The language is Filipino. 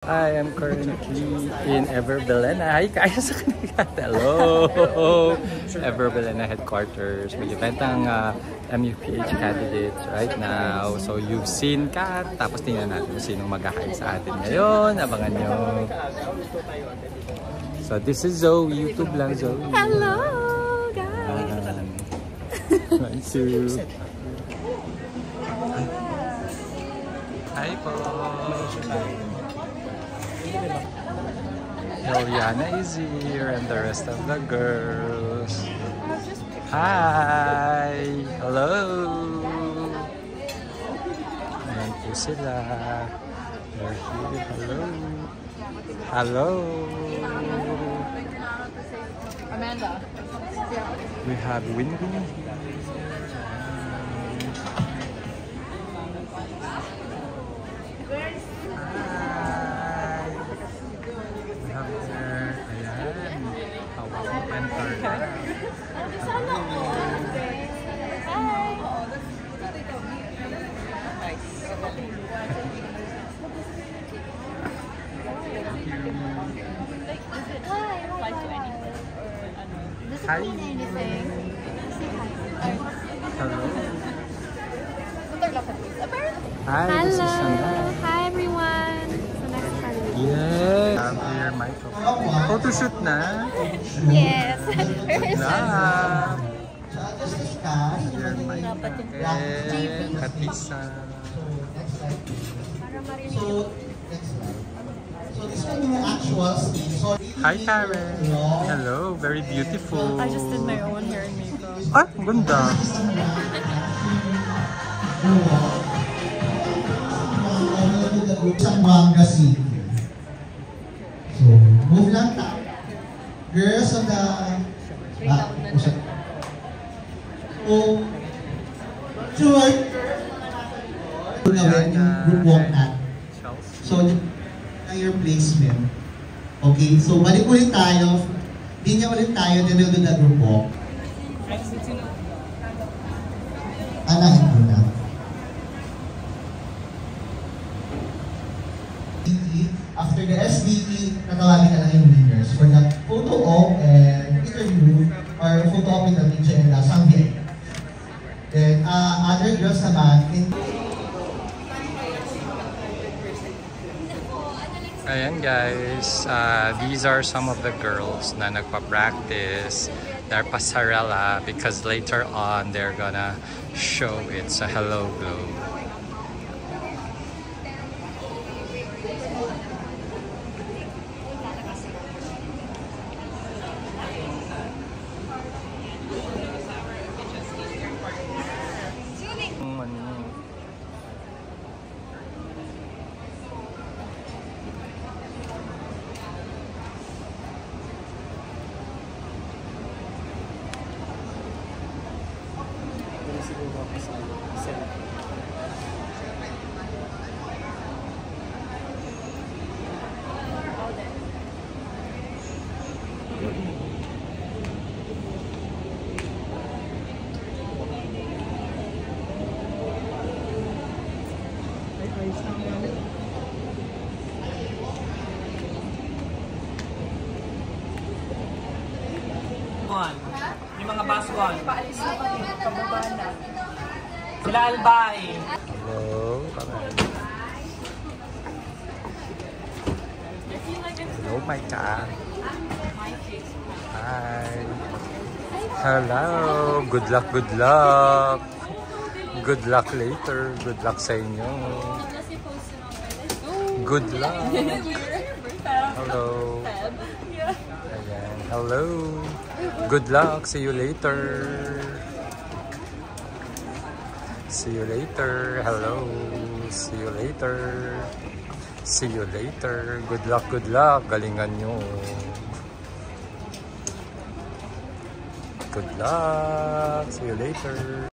I am currently in Everbelena. Hi kayo sa kanila. Hello! Everbelena headquarters. May event ang MUPH candidates right now. So you've seen Kat. Tapos tingnan natin kung sinong mag-hi sa atin ngayon. Abangan nyo. So this is Zoe. YouTube lang Zoe. Hello guys! One, two. Hi po! Eliana is here and the rest of the girls. Hi! Hello! Ayan po sila. They're here. Hello! Hello! Amanda. We have Winwin here. Hi. Hello. Hi. Hello. Hi everyone. So next part. Yes. Have your microphone. Photo shoot na. Yes. Nah. Your microphone. Katisa. Hi Karen. Hello. Very beautiful. I just did my own hair and makeup. Ah, ganda. So, move lang tayo. Girls on the oh, sure. Group walk na. So, your placement. Okay, so balik ulit tayo. Linya ulit tayo, then we'll do the group walk. Anahin ko na. After the SBE, natawagin na lang yung winners for the photo op and interview or photo op with the teacher and the Sangye. Then, other girls naman, Ayan guys, these are some of the girls na nagpa-practice their pasarela because later on they're gonna show it sa Hello Globe. Yung mga baskon. Sila Albay. Hello, hello, my cat. Hi. Hello. Good luck, good luck. Good luck later. Good luck sa inyo. Good luck. Hello. Ayan. Hello. Good luck. See you later. See you later. Hello. See you later. See you later. Good luck, good luck. Galingan nyo. Good luck. See you later.